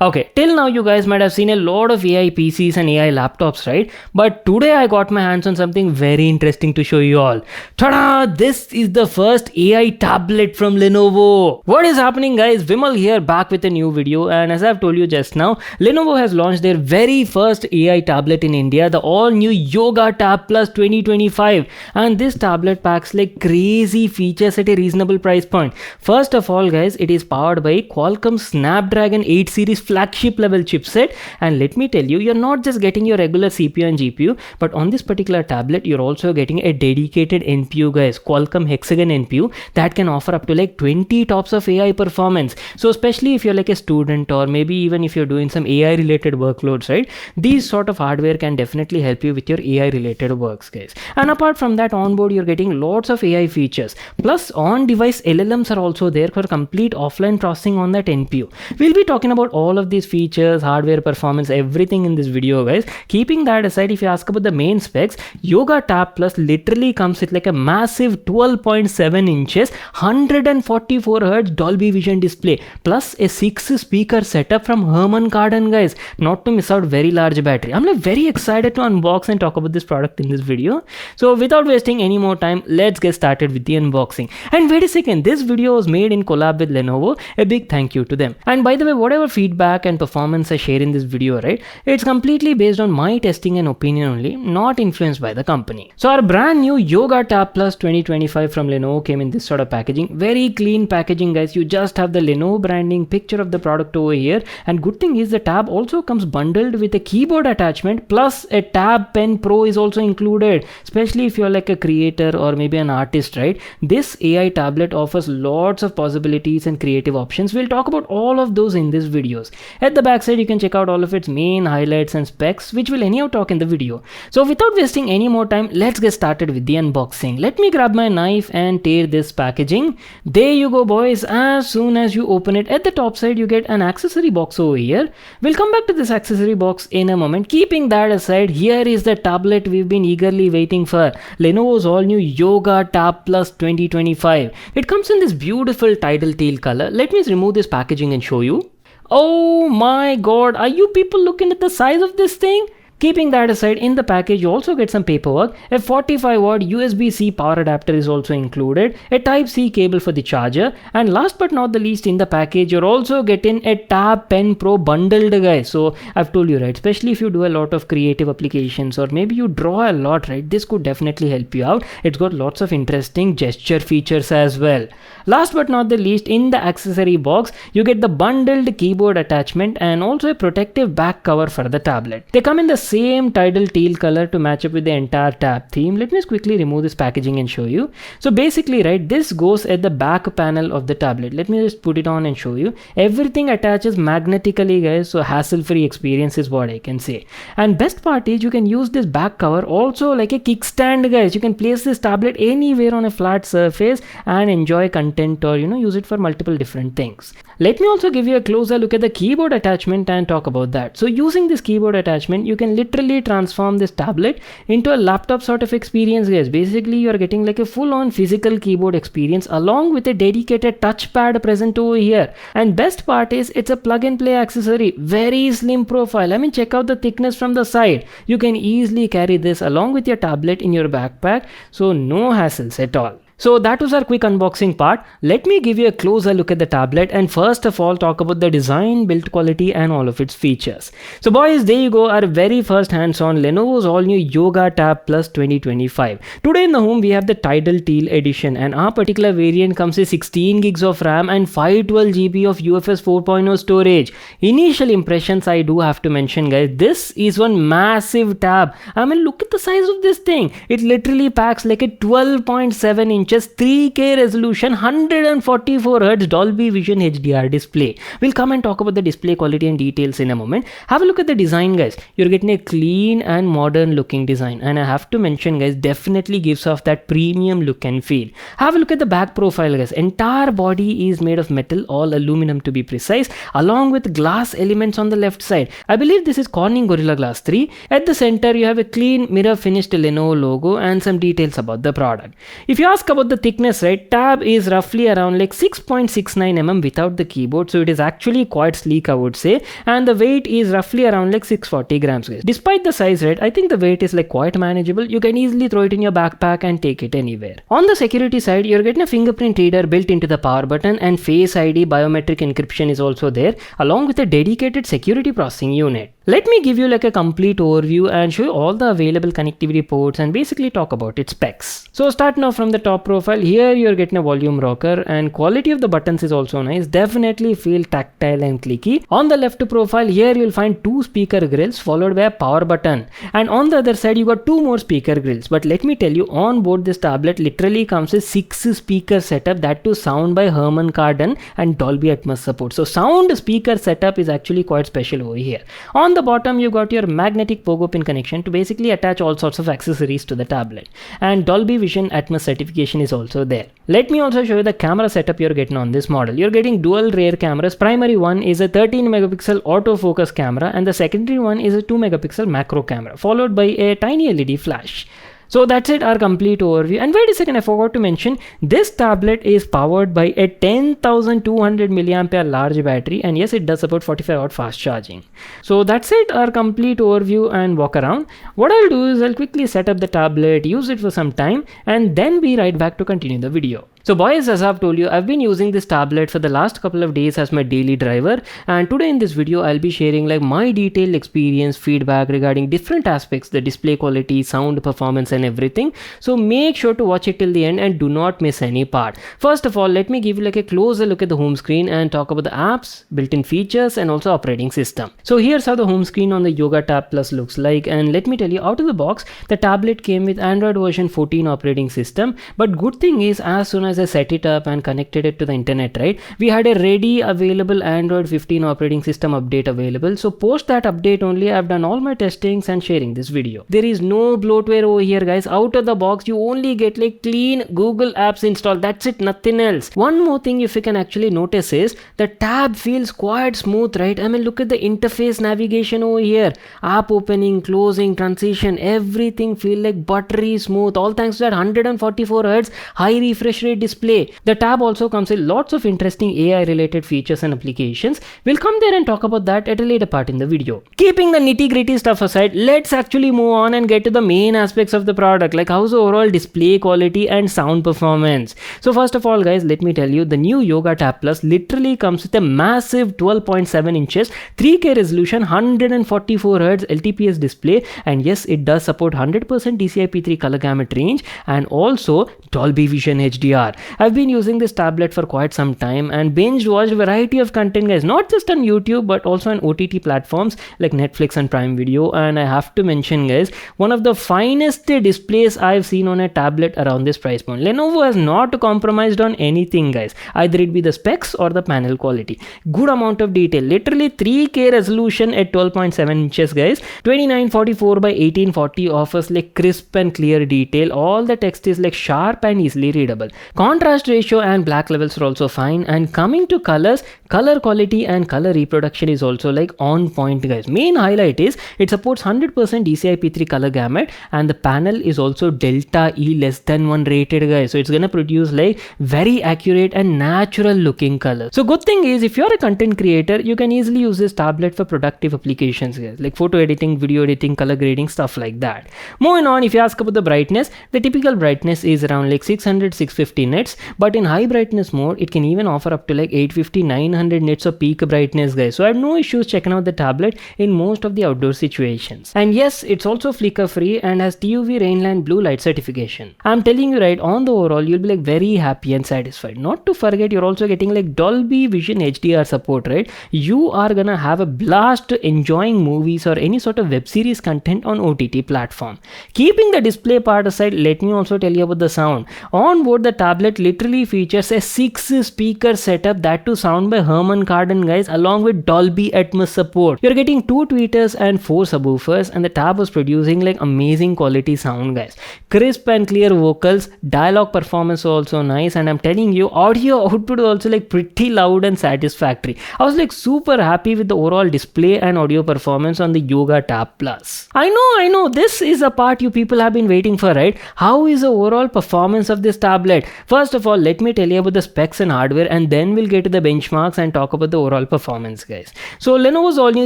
Okay, till now you guys might have seen a lot of AI PCs and AI laptops, right? But today I got my hands on something very interesting to show you all. Ta-da! This is the first AI tablet from Lenovo. What is happening, guys? Vimal here, back with a new video, and as I've told you just now, Lenovo has launched their very first AI tablet in India, the all-new Yoga Tab Plus 2025, and this tablet packs like crazy features at a reasonable price point. First of all, guys, it is powered by Qualcomm Snapdragon 8 series flagship level chipset, and let me tell you, you're not just getting your regular CPU and GPU, but on this particular tablet you're also getting a dedicated NPU, guys, Qualcomm Hexagon NPU that can offer up to like 20 tops of AI performance. So especially if you're like a student, or maybe even if you're doing some AI related workloads, right, these sort of hardware can definitely help you with your AI related works, guys. And apart from that, on board you're getting lots of AI features, plus on device LLMs are also there for complete offline processing on that NPU. We'll be talking about all of these features, hardware performance, everything in this video, guys. Keeping that aside, if you ask about the main specs, Yoga Tab Plus literally comes with like a massive 12.7 inches 144 Hz Dolby Vision display, plus a 6 speaker setup from Herman Kardon, guys. Not to miss out, very large battery. I'm like very excited to unbox and talk about this product in this video. So without wasting any more time, let's get started with the unboxing. And wait a second, this video was made in collab with Lenovo. A big thank you to them. And by the way, whatever feedback and performance I share in this video, right, it's completely based on my testing and opinion only, not influenced by the company. So our brand new Yoga Tab Plus 2025 from Lenovo came in this sort of packaging. Very clean packaging, guys. You just have the Lenovo branding, picture of the product over here, and good thing is the tab also comes bundled with a keyboard attachment, plus a Tab Pen Pro is also included, especially if you're like a creator or maybe an artist, right? This AI tablet offers lots of possibilities and creative options. We'll talk about all of those in this videos. At the backside you can check out all of its main highlights and specs, which will anyhow talk in the video. So without wasting any more time, let's get started with the unboxing. Let me grab my knife and tear this packaging. There you go, boys. As soon as you open it, at the top side you get an accessory box over here. We'll come back to this accessory box in a moment. Keeping that aside, here is the tablet we've been eagerly waiting for, Lenovo's all new Yoga Tab Plus 2025. It comes in this beautiful tidal teal color. Let me remove this packaging and show you. Oh my god, are you people looking at the size of this thing? Keeping that aside, in the package you also get some paperwork. A 45-watt USB-C power adapter is also included, a Type-C cable for the charger, and last but not the least, in the package you're also getting a Tab Pen Pro bundled, guys. So I've told you, right, especially if you do a lot of creative applications or maybe you draw a lot, right, this could definitely help you out. It's got lots of interesting gesture features as well. Last but not the least, in the accessory box you get the bundled keyboard attachment and also a protective back cover for the tablet. They come in the same tidal teal color to match up with the entire tab theme. Let me just quickly remove this packaging and show you. So basically, right, this goes at the back panel of the tablet. Let me just put it on and show you. Everything attaches magnetically, guys, so hassle-free experience is what I can say. And best part is you can use this back cover also like a kickstand, guys. You can place this tablet anywhere on a flat surface and enjoy content, or use it for multiple different things. Let me also give you a closer look at the keyboard attachment and talk about that. So using this keyboard attachment, you can literally transform this tablet into a laptop sort of experience, guys. Basically you're getting like a full-on physical keyboard experience along with a dedicated touchpad present over here. And best part is it's a plug and play accessory, very slim profile. I mean, check out the thickness from the side. You can easily carry this along with your tablet in your backpack, so no hassles at all. So that was our quick unboxing part. Let me give you a closer look at the tablet and first of all talk about the design, build quality and all of its features. So boys, there you go, our very first hands-on Lenovo's all new Yoga Tab Plus 2025. Today in the home we have the Tidal Teal edition, and our particular variant comes with 16 gigs of RAM and 512 GB of UFS 4.0 storage. Initial impressions I do have to mention, guys, this is one massive tab. I mean, look at the size of this thing. It literally packs like a 12.7 inch 3K resolution 144 Hz Dolby Vision HDR display. We'll come and talk about the display quality and details in a moment. Have a look at the design, guys. You're getting a clean and modern looking design, and I have to mention, guys, definitely gives off that premium look and feel. Have a look at the back profile, guys. Entire body is made of metal, all aluminum to be precise, along with glass elements on the left side. I believe this is Corning Gorilla Glass 3. At the center you have a clean mirror finished Lenovo logo and some details about the product. If you ask about about the thickness, right, tab is roughly around like 6.69 mm without the keyboard, so it is actually quite sleek, I would say, and the weight is roughly around like 640 grams, guys. Despite the size, right, I think the weight is like quite manageable. You can easily throw it in your backpack and take it anywhere. On the security side, you're getting a fingerprint reader built into the power button, and Face ID biometric encryption is also there, along with a dedicated security processing unit. Let me give you like a complete overview and show you all the available connectivity ports and basically talk about its specs. So starting off from the top profile, here you're getting a volume rocker, and quality of the buttons is also nice. Definitely feel tactile and clicky. On the left profile, here you'll find 2 speaker grills followed by a power button, and on the other side you got 2 more speaker grills. But let me tell you, on board this tablet literally comes with 6 speaker setup, that too sound by Harman Kardon and Dolby Atmos support. So sound speaker setup is actually quite special over here. On the bottom you got your magnetic pogo pin connection to basically attach all sorts of accessories to the tablet, and Dolby Vision Atmos certification is also there. Let me also show you the camera setup you're getting on this model. You're getting dual rear cameras. Primary one is a 13 megapixel autofocus camera, and the secondary one is a 2 megapixel macro camera followed by a tiny LED flash. So that's it, our complete overview. And wait a second, I forgot to mention, this tablet is powered by a 10,200 mAh large battery, and yes, it does support 45-watt fast charging. So that's it, our complete overview and walk around. What I'll do is I'll quickly set up the tablet, use it for some time, and then be right back to continue the video. So boys, as I've told you, I've been using this tablet for the last couple of days as my daily driver, and today in this video I'll be sharing like my detailed experience, feedback regarding different aspects, the display quality, sound performance and everything. So make sure to watch it till the end and do not miss any part. First of all, let me give you like a closer look at the home screen and talk about the apps, built-in features and also operating system. So here's how the home screen on the Yoga Tab Plus looks like, and let me tell you, out of the box the tablet came with Android version 14 operating system. But good thing is, as soon as I set it up and connected it to the internet, right, we had a ready available Android 15 operating system update available. So post that update only I've done all my testings and sharing this video. There is no bloatware over here, guys. Out of the box you only get like clean Google apps installed, that's it, nothing else. One more thing if you can actually notice is the tab feels quite smooth, right? I mean, look at the interface navigation over here, app opening, closing, transition, everything feel like buttery smooth, all thanks to that 144 Hz high refresh rate display. The tab also comes with lots of interesting AI related features and applications. We'll come there and talk about that at a later part in the video. Keeping the nitty gritty stuff aside, let's actually move on and get to the main aspects of the product, like how's the overall display quality and sound performance. So first of all, guys, let me tell you, the new Yoga Tab Plus literally comes with a massive 12.7 inches 3K resolution 144 Hz LTPS display, and yes, it does support 100% DCI-P3 color gamut range and also Dolby Vision HDR. I've been using this tablet for quite some time and binge watched a variety of content, guys, not just on YouTube but also on OTT platforms like Netflix and Prime Video. And I have to mention, guys, one of the finest displays I've seen on a tablet around this price point. Lenovo has not compromised on anything, guys, either it be the specs or the panel quality. Good amount of detail, literally 3K resolution at 12.7 inches, guys. 2944 by 1840 offers like crisp and clear detail. All the text is like sharp and easily readable. Contrast ratio and black levels are also fine, and coming to colors, color quality and color reproduction is also like on point, guys. Main highlight is it supports 100% DCI-P3 color gamut, and the panel is also Delta E less than 1 rated, guys, so it's gonna produce like very accurate and natural looking colors. So good thing is, if you're a content creator, you can easily use this tablet for productive applications, guys, like photo editing, video editing, color grading, stuff like that. Moving on, if you ask about the brightness, the typical brightness is around like 600-650 nits, but in high brightness mode it can even offer up to like 850-900 nits of peak brightness, guys, so I have no issues checking out the tablet in most of the outdoor situations. And yes, it's also flicker free and has TUV Rainland blue light certification. I'm telling you, right, on the overall you'll be like very happy and satisfied. Not to forget, you're also getting like Dolby Vision HDR support, right? You are gonna have a blast enjoying movies or any sort of web series content on OTT platform. Keeping the display part aside, let me also tell you about the sound. On board the tablet tablet literally features a 6-speaker setup, that to sound by Herman Kardon, guys, along with Dolby Atmos support. You're getting 2 tweeters and 4 subwoofers, and the tab was producing like amazing quality sound, guys. Crisp and clear vocals, dialogue performance also nice, and I'm telling you, audio output also like pretty loud and satisfactory. I was like super happy with the overall display and audio performance on the Yoga Tab Plus. I know, this is a part you people have been waiting for, right? How is the overall performance of this tablet? First of all, let me tell you about the specs and hardware, and then we'll get to the benchmarks and talk about the overall performance, guys. So Lenovo's all new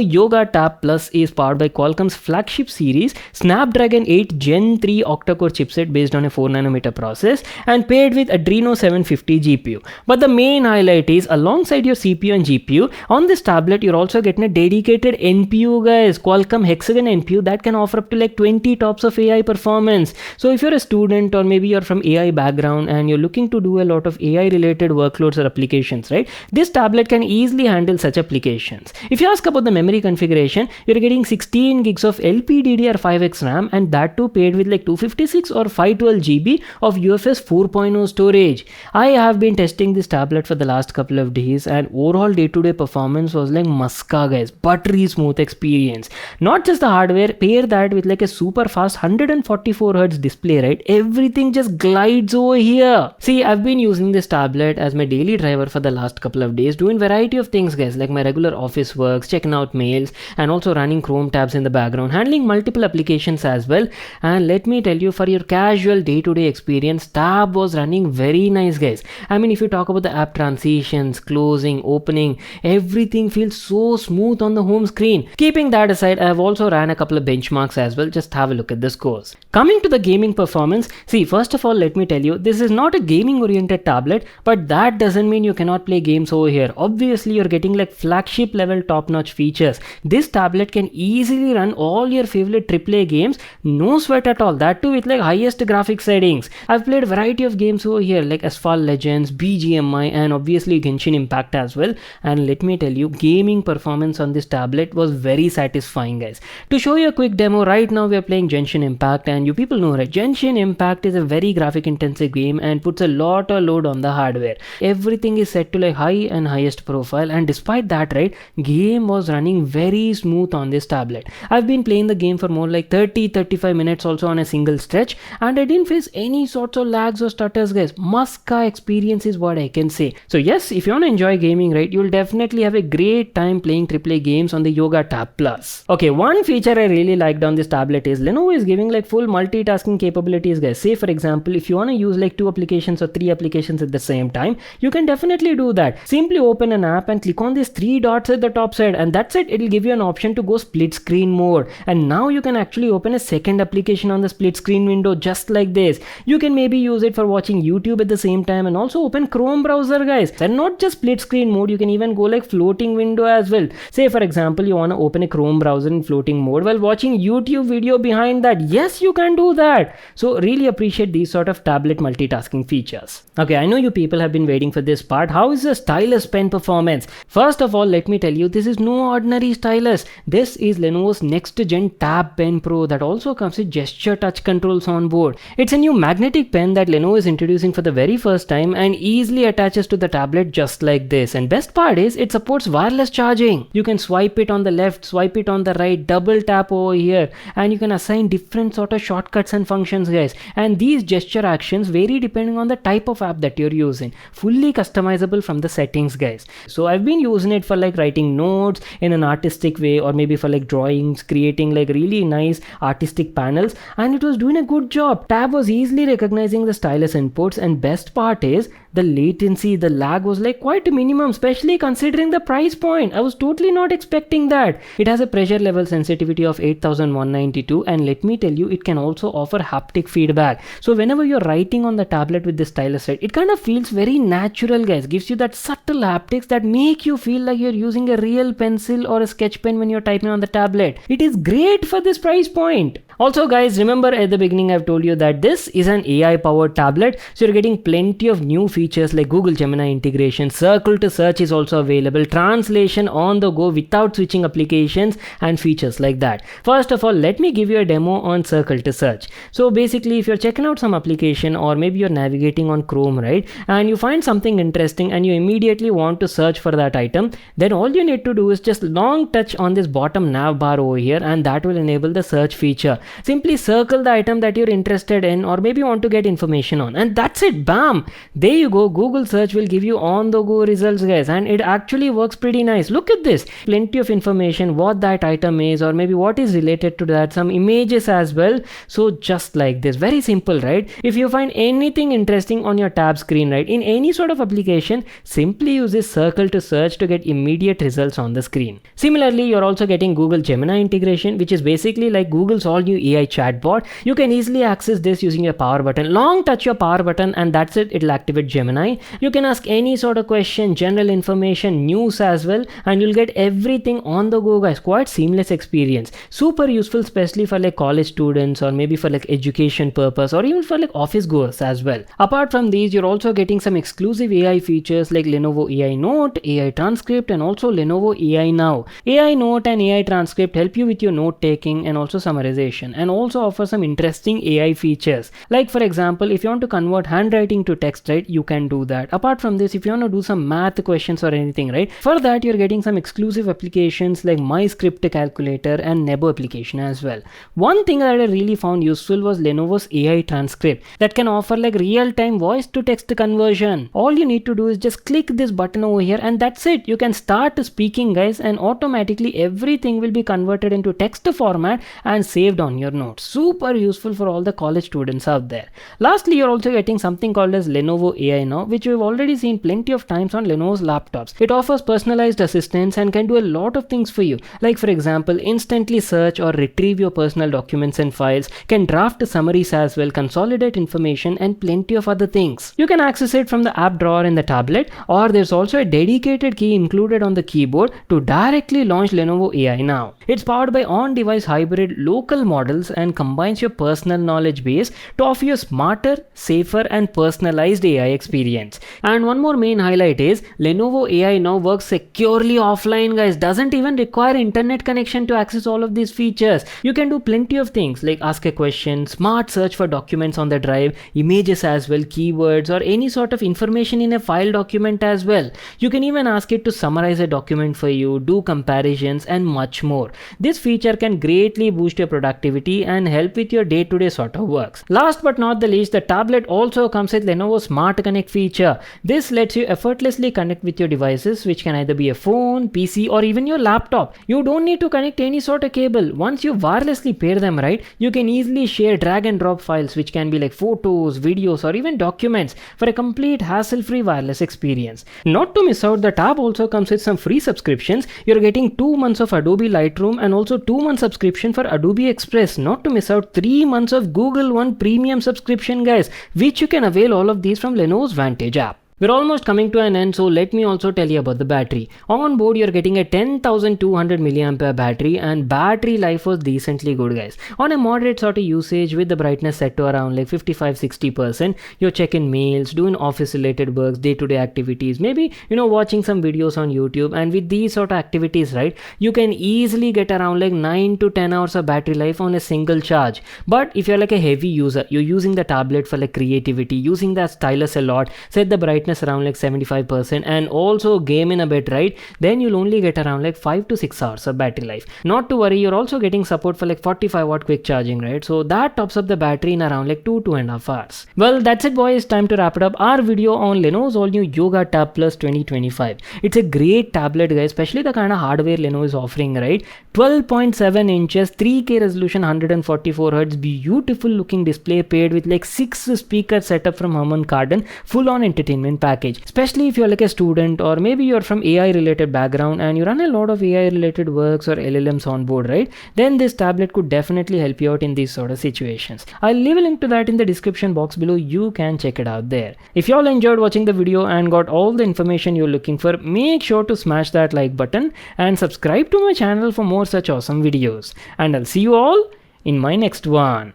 Yoga Tab Plus is powered by Qualcomm's flagship series Snapdragon 8 Gen 3 octa-core chipset based on a 4nm process and paired with Adreno 750 GPU. But the main highlight is, alongside your CPU and GPU, on this tablet you're also getting a dedicated NPU, guys. Qualcomm Hexagon NPU that can offer up to like 20 tops of AI performance. So if you're a student or maybe you're from AI background and you're looking to do a lot of AI related workloads or applications, right, this tablet can easily handle such applications. If you ask about the memory configuration, you're getting 16 gigs of LPDDR5X RAM, and that too paired with like 256 or 512 GB of UFS 4.0 storage. I have been testing this tablet for the last couple of days, and overall day-to-day performance was like muska, guys. Buttery smooth experience. Not just the hardware, pair that with like a super fast 144Hz display, right? Everything just glides over here. See, I've been using this tablet as my daily driver for the last couple of days, doing variety of things, guys, like my regular office works, checking out mails, and also running Chrome tabs in the background, handling multiple applications as well. And let me tell you, for your casual day-to-day experience, tab was running very nice, guys. I mean, if you talk about the app transitions, closing, opening, everything feels so smooth on the home screen. Keeping that aside, I have also ran a couple of benchmarks as well. Just have a look at the scores. Coming to the gaming performance, see, first of all, let me tell you, this is not a gaming oriented tablet, but that doesn't mean you cannot play games over here. Obviously, you're getting like flagship level top-notch features. This tablet can easily run all your favorite AAA games, no sweat at all. That too with like highest graphics settings. I've played a variety of games over here like Asphalt Legends, BGMI, and obviously Genshin Impact as well. And let me tell you, gaming performance on this tablet was very satisfying, guys. To show you a quick demo, right now we are playing Genshin Impact, and you people know, right, Genshin Impact is a very graphic intensive game and puts a lot of load on the hardware. Everything is set to like high and highest profile, and despite that, right, game was running very smooth on this tablet. I've been playing the game for more like 30-35 minutes also on a single stretch, and I didn't face any sorts of lags or stutters, guys. Muska experience is what I can say. So yes, if you want to enjoy gaming, right, you'll definitely have a great time playing AAA games on the Yoga Tab Plus. Okay, one feature I really liked on this tablet is Lenovo is giving like full multitasking capabilities, guys. Say for example, if you want to use like 2 applications or 3 applications at the same time, you can definitely do that. Simply open an app and click on these 3 dots at the top side, and that's it. It'll give you an option to go split screen mode, and now you can actually open a second application on the split screen window just like this. You can maybe use it for watching YouTube at the same time and also open Chrome browser, guys. And not just split screen mode, you can even go like floating window as well. Say for example, you want to open a Chrome browser in floating mode while watching YouTube video behind that. Yes, you can do that. So really appreciate these sort of tablet multitasking features. Okay, I know you people have been waiting for this part. How is the stylus pen performance? First of all, let me tell you, this is no ordinary stylus. This is Lenovo's next gen Tab Pen Pro that also comes with gesture touch controls on board. It's a new magnetic pen that Lenovo is introducing for the very first time and easily attaches to the tablet just like this. And best part is it supports wireless charging. You can swipe it on the left, swipe it on the right, double tap over here, and you can assign different sort of shortcuts and functions, guys. And these gesture actions vary depending on the type of app that you're using. Fully customizable from the settings, guys. So I've been using it for like writing notes in an artistic way, or maybe for like drawings, creating like really nice artistic panels, and it was doing a good job. Tab was easily recognizing the stylus inputs, and best part is the latency, the lag was like quite a minimum, especially considering the price point. I was totally not expecting that. It has a pressure level sensitivity of 8192, and let me tell you, it can also offer haptic feedback. So whenever you're writing on the tablet with this stylus, right, it kind of feels very natural, guys. Gives you that subtle haptics that make you feel like you're using a real pencil or a sketch pen when you're typing on the tablet. It is great for this price point. Also guys, remember at the beginning I've told you that this is an AI powered tablet, so you're getting plenty of new features like Google Gemini integration, circle to search is also available, translation on the go without switching applications and features like that. First of all, let me give you a demo on circle to search. So basically if you're checking out some application or maybe you're navigating on Chrome, right, and you find something interesting and you immediately want to search for that item, then all you need to do is just long touch on this bottom nav bar over here and that will enable the search feature. Simply circle the item that you're interested in or maybe want to get information on, and that's it. Bam, there you go. Google search will give you on the go results guys, and it actually works pretty nice. Look at this, plenty of information, what that item is or maybe what is related to that, some images as well. So just like this, very simple, right? If you find anything interesting on your tab screen, right, in any sort of application, simply use this circle to search to get immediate results on the screen. Similarly, you're also getting Google Gemini integration, which is basically like Google's all new AI chatbot. You can easily access this using your power button. Long touch your power button and that's it, it'll activate Gemini. You can ask any sort of question, general information, news as well, and you'll get everything on the go guys. Quite seamless experience, super useful, especially for like college students or maybe for like education purpose or even for like office goers as well. Apart from these, you're also getting some exclusive AI features like Lenovo AI Note, AI Transcript, and also Lenovo AI Now. AI Note and AI Transcript help you with your note taking and also summarization, and also offer some interesting AI features. Like for example, if you want to convert handwriting to text, right, you can do that. Apart from this, if you want to do some math questions or anything, right, for that you're getting some exclusive applications like My Script Calculator and Nebo application as well. One thing that I really found useful was Lenovo's AI Transcript that can offer like real-time voice to text conversion. All you need to do is just click this button over here and that's it. You can start speaking guys, and automatically everything will be converted into text format and saved on your notes. Super useful for all the college students out there. Lastly, you're also getting something called as Lenovo AI Now, which we've already seen plenty of times on Lenovo's laptops. It offers personalized assistance and can do a lot of things for you. Like for example, instantly search or retrieve your personal documents and files, can draft summaries as well, consolidate information, and plenty of other things. You can access it from the app drawer in the tablet, or there's also a dedicated key included on the keyboard to directly launch Lenovo AI Now. It's powered by on-device hybrid local models and combines your personal knowledge base to offer you a smarter, safer, and personalized AI experience. And one more main highlight is Lenovo AI Now works securely offline guys, doesn't even require internet connection to access all of these features. You can do plenty of things like ask a question, smart search for documents on the drive, images as well, keywords, or any sort of information in a file document as well. You can even ask it to summarize a document for you, do comparisons, and much more. This feature can greatly boost your productivity and help with your day-to-day sort of works. Last but not the least, the tablet also comes with Lenovo Smart Connect feature. This lets you effortlessly connect with your devices, which can either be a phone, PC, or even your laptop. You don't need to connect any sort of cable. Once you wirelessly pair them, right, you can easily share drag and drop files, which can be like photos, videos, or even documents, for a complete hassle-free wireless experience. Not to miss out, the tab also comes with some free subscriptions. You're getting 2 months of Adobe Lightroom and also 2-month subscription for Adobe Express. Not to miss out, 3 months of Google One premium subscription guys, which you can avail all of these from Lenovo's Vantage app. We're almost coming to an end, so let me also tell you about the battery. On board, you're getting a 10,200 mAh battery, and battery life was decently good guys. On a moderate sort of usage with the brightness set to around like 55-60%, you're checking mails, doing office related works, day-to-day activities, maybe watching some videos on YouTube, and with these sort of activities, right, you can easily get around like 9 to 10 hours of battery life on a single charge. But if you're like a heavy user, you're using the tablet for like creativity, using that stylus a lot, set the brightness around like 75%, and also game in a bit, right, then you'll only get around like 5 to 6 hours of battery life. Not to worry, you're also getting support for like 45-watt quick charging, right, so that tops up the battery in around like 2.5 hours. Well, that's it boys, time to wrap it up our video on Lenovo's all new Yoga Tab Plus 2025. It's a great tablet guys, especially the kind of hardware Lenovo is offering, right? 12.7 inches, 3K resolution, 144Hz, beautiful looking display paired with like 6 speaker setup from Harman Kardon, full on entertainment package. Especially if you're like a student or maybe you're from AI related background and you run a lot of AI related works or LLMs on board, right, then this tablet could definitely help you out in these sort of situations. I'll leave a link to that in the description box below. You can check it out there. If y'all enjoyed watching the video and got all the information you're looking for, make sure to smash that like button and subscribe to my channel for more such awesome videos. And I'll see you all in my next one.